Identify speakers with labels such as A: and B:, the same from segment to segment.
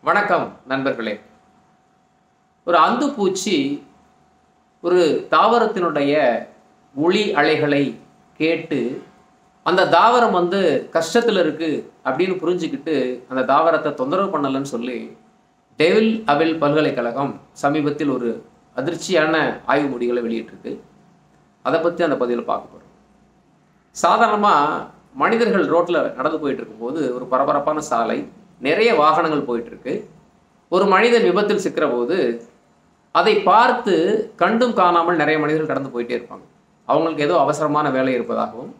A: வணக்கம் நண்பர்களே. ஒரு அந்துப்பூச்சி ஒரு தாவரத்தினுடைய ஒளி அலைகளை கேட்டு அந்த தாவரம் கஷ்டத்தில் இருக்கு அப்படின்னு புரிஞ்சுக்கிட்டு அந்த தாவரத்தை தொந்தரவு பண்ணலன்னு சொல்லி டெவில் அவில் பல்கலைக்கழகம் சமீபத்தில் ஒரு அதிர்ச்சியான ஆய்வு முடிவுகளை வெளியிட்டிருக்கு. அதை பற்றி அந்த பதிவில் பார்க்க போகிறோம். சாதாரணமாக மனிதர்கள் ரோட்டில் நடந்து போயிட்டு இருக்கும்போது ஒரு பரபரப்பான சாலை, நிறைய வாகனங்கள் போயிட்டுருக்கு. ஒரு மனிதன் விபத்தில் சிக்கிற போது அதை பார்த்து கண்டும் காணாமல் நிறைய மனிதர்கள் கடந்து போயிட்டே இருப்பாங்க. அவங்களுக்கு ஏதோ அவசரமான வேலை இருப்பதாகவும்,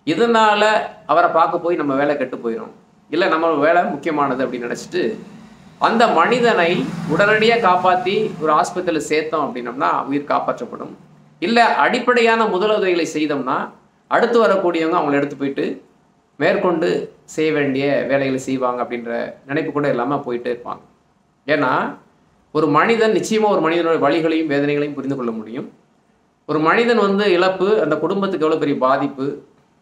A: இதனால் அவரை பார்க்க போய் நம்ம வேலை கெட்டு போயிடும், இல்லை நம்ம வேலை முக்கியமானது அப்படின்னு நினச்சிட்டு அந்த மனிதனை உடனடியாக காப்பாற்றி ஒரு ஆஸ்பத்திரியில் சேர்த்தோம் அப்படின்னம்னா உயிர் காப்பாற்றப்படும். இல்லை அடிப்படையான முதலுதவிகளை செய்தோம்னா அடுத்து வரக்கூடியவங்க அவங்கள எடுத்து போயிட்டு மேற்கொண்டு செய்ய வேண்டிய வேலைகளை செய்வாங்க அப்படின்ற நினைப்பு கூட இல்லாமல் போயிட்டே இருப்பாங்க. ஏன்னா ஒரு மனிதன் நிச்சயமாக ஒரு மனிதனுடைய வலிகளையும் வேதனைகளையும் புரிந்து கொள்ள முடியும். ஒரு மனிதன் இழப்பு, அந்த குடும்பத்துக்கு எவ்வளோ பெரிய பாதிப்பு,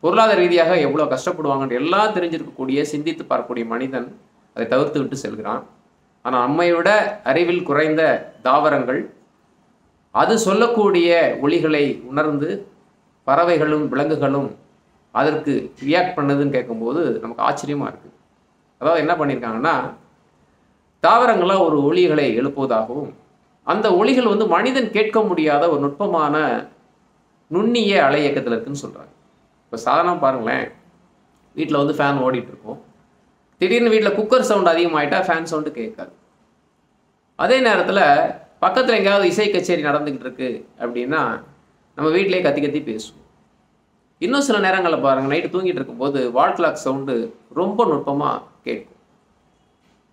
A: பொருளாதார ரீதியாக எவ்வளோ கஷ்டப்படுவாங்கன்ற எல்லாம் தெரிஞ்சிருக்கக்கூடிய, சிந்தித்து பார்க்கக்கூடிய மனிதன் அதை தவிர்த்து விட்டு செல்கிறான். ஆனால் நம்மை விட அறிவில் குறைந்த தாவரங்கள் அது சொல்லக்கூடிய ஒலிகளை உணர்ந்து பறவைகளும் விலங்குகளும் அதற்கு ரியாக்ட் பண்ணுதுன்னு கேட்கும்போது நமக்கு ஆச்சரியமாக இருக்குது. அதாவது என்ன பண்ணியிருக்காங்கன்னா, தாவரங்களாக ஒரு ஒலிகளை எழுப்புவதாகவும், அந்த ஒலிகள் மனிதன் கேட்க முடியாத ஒரு நுட்பமான நுண்ணிய அலை இயக்கத்தில் இருக்குதுன்னு சொல்கிறாங்க. இப்போ சாதாரணம் பாருங்களேன், வீட்டில் ஃபேன் ஓடிட்டு இருக்கும். திடீர்னு வீட்டில் குக்கர் சவுண்ட் அதிகமாகிட்டா ஃபேன் சவுண்டு கேட்காது. அதே நேரத்தில் பக்கத்தில் எங்கேயாவது இசை கச்சேரி நடந்துக்கிட்டு இருக்கு அப்படின்னா நம்ம வீட்டிலே கத்தி கத்தி பேசுவோம். இன்னும் சில நேரங்களில் பாருங்கள், நைட்டு தூங்கிட்டு இருக்கும்போது வால் கிளாக் சவுண்டு ரொம்ப நுட்பமாக கேட்கும்.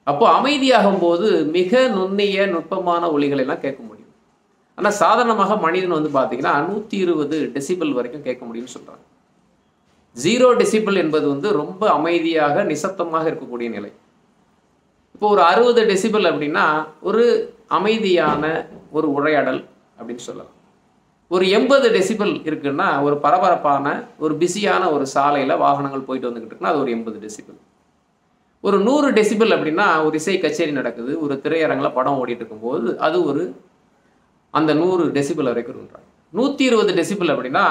A: அப்போது அமைதியாகும் போது மிக நுண்ணிய நுட்பமான ஒலிகளை எல்லாம் கேட்க முடியும். ஆனால் சாதாரணமாக மனிதன் பார்த்தீங்கன்னா 120 டெசிபிள் வரைக்கும் கேட்க முடியும்னு சொல்கிறாங்க. 0 டெசிபிள் என்பது ரொம்ப அமைதியாக நிசப்தமாக இருக்கக்கூடிய நிலை. இப்போ ஒரு 60 டெசிபிள் அப்படின்னா ஒரு அமைதியான ஒரு உரையாடல் அப்படின்னு சொல்லலாம். ஒரு 80 டெசிபிள் இருக்குன்னா ஒரு பரபரப்பான ஒரு பிஸியான ஒரு சாலையில் வாகனங்கள் போயிட்டு வந்துக்கிட்டு இருக்குன்னா அது ஒரு 80 டெசிபிள். ஒரு 100 டெசிபிள் அப்படின்னா ஒரு இசை கச்சேரி நடக்குது, ஒரு திரையரங்கில் படம் ஓடிட்டு இருக்கும்போது அது ஒரு அந்த 100 டெசிபிள் வரைக்கும் இருக்காங்க. 120 டெசிபிள் அப்படின்னா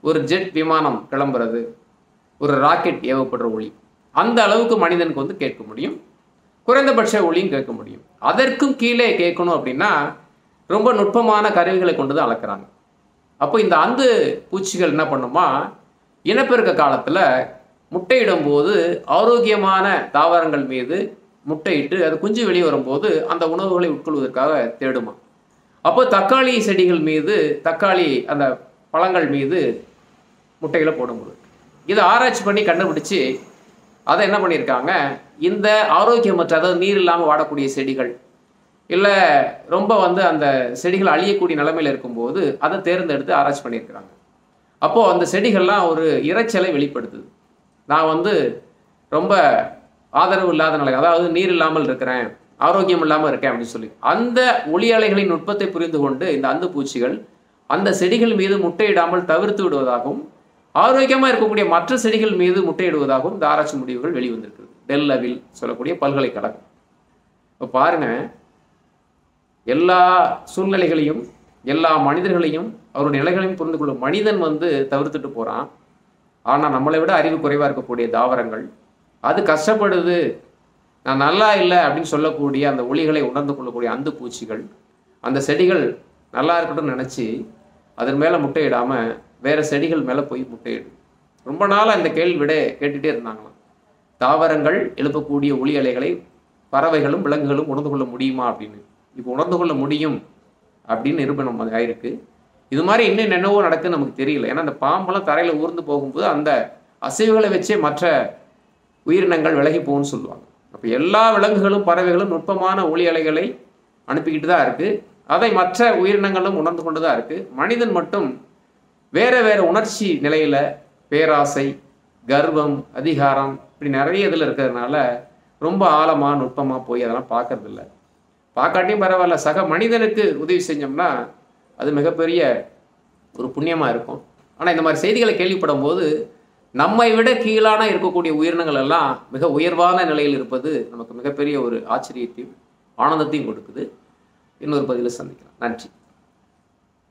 A: ஒரு ஜெட் விமானம் கிளம்புறது, ஒரு ராக்கெட் ஏவப்படுற ஒளி, அந்த அளவுக்கு மனிதனுக்கு கேட்க முடியும். குறைந்தபட்ச ஒளியும் கேட்க முடியும். அதற்கும் கீழே கேட்கணும் அப்படின்னா ரொம்ப நுட்பமான கருவிகளை கொண்டு தான் அளக்குறாங்க. அப்போ இந்த அந்து பூச்சிகள் என்ன பண்ணுமா, இனப்பெருக்க காலத்தில் முட்டையிடும் போது ஆரோக்கியமான தாவரங்கள் மீது முட்டையிட்டு அது குஞ்சு வெளியே வரும்போது அந்த உணவுகளை உட்கொள்வதற்காக தேடுமா. அப்போ தக்காளி செடிகள் மீது, தக்காளி அந்த பழங்கள் மீது முட்டைகளை போடும்போது இதை ஆராய்ச்சி பண்ணி கண்டுபிடிச்சி அதை என்ன பண்ணியிருக்காங்க, இந்த ஆரோக்கியமற்ற, அதாவது நீர் இல்லாமல் வாடக்கூடிய செடிகள், இல்லை ரொம்ப அந்த செடிகள் அழியக்கூடிய நிலைமையில் இருக்கும்போது அதை தேர்ந்தெடுத்து ஆராய்ச்சி பண்ணியிருக்கிறாங்க. அப்போது அந்த செடிகள்லாம் ஒரு இரைச்சலை வெளிப்படுத்துது. நான் ரொம்ப ஆதரவு இல்லாத நிலை, அதாவது நீர் இல்லாமல் இருக்கிறேன், ஆரோக்கியம் இல்லாமல் இருக்கேன் அப்படின்னு சொல்லி அந்த ஒளி அலைகளின் நுட்பத்தை புரிந்து கொண்டு இந்த அந்து பூச்சிகள் அந்த செடிகள் மீது முட்டையிடாமல் தவிர்த்து விடுவதாகவும், ஆரோக்கியமாக இருக்கக்கூடிய மற்ற செடிகள் மீது முட்டையிடுவதாகவும் இந்த ஆராய்ச்சி முடிவுகள் வெளிவந்திருக்கிறது. டெல் அவில் சொல்லக்கூடிய பல்கலைக்கழகம். இப்போ பாருங்கள், எல்லா சூழ்நிலைகளையும் எல்லா மனிதர்களையும் அவருடைய நிலைகளையும் புரிந்து கொள்ளும் மனிதன் தவிர்த்துட்டு போகிறான். ஆனால் நம்மளை விட அறிவு குறைவாக இருக்கக்கூடிய தாவரங்கள் அது கஷ்டப்படுது, நான் நல்லா இல்லை அப்படின்னு சொல்லக்கூடிய அந்த ஒளிகளை உணர்ந்து கொள்ளக்கூடிய அந்து பூச்சிகள் அந்த செடிகள் நல்லா இருக்கட்டும் நினச்சி அதன் மேலே முட்டையிடாமல் வேறு செடிகள் மேலே போய் முட்டையிடும். ரொம்ப நாளாக இந்த கேள்வி விட கேட்டுகிட்டே இருந்தாங்களாம். தாவரங்கள் எழுப்பக்கூடிய ஒளி அலைகளை பறவைகளும் விலங்குகளும் உணர்ந்து கொள்ள முடியுமா அப்படின்னு. இப்போ உணர்ந்து கொள்ள முடியும் அப்படின்னு நிரூபணம் ஆயிருக்கு. இது மாதிரி இன்னும் என்னவோ நடக்குன்னு நமக்கு தெரியல. ஏன்னா அந்த பாம்பெல்லாம் தரையில் ஊர்ந்து போகும்போது அந்த அசைவுகளை வச்சே மற்ற உயிரினங்கள் விலகி போகும்னு சொல்லுவாங்க. அப்போ எல்லா விலங்குகளும் பறவைகளும் நுட்பமான ஒளி அலைகளை அனுப்பிக்கிட்டு தான் இருக்குது. அதை மற்ற உயிரினங்களும் உணர்ந்து கொண்டு தான் இருக்குது. மனிதன் மட்டும் வேறு வேறு உணர்ச்சி நிலையில் பேராசை, கர்வம், அதிகாரம் இப்படி நிறைய இதில் இருக்கிறதுனால ரொம்ப ஆழமாக நுட்பமாக போய் அதெல்லாம் பார்க்கறதில்ல. பார்க்காட்டியும் பரவாயில்ல, சக மனிதனுக்கு உதவி செஞ்சோம்னா அது மிகப்பெரிய ஒரு புண்ணியமாக இருக்கும். ஆனால் இந்த மாதிரி செய்திகளை கேள்விப்படும் போது நம்மை விட கீழான இருக்கக்கூடிய உயிரினங்கள் எல்லாம் மிக உயர்வான நிலையில் இருப்பது நமக்கு மிகப்பெரிய ஒரு ஆச்சரியத்தையும் ஆனந்தத்தையும் கொடுக்குது. இன்னொரு பதிவில் சந்திக்கலாம். நன்றி.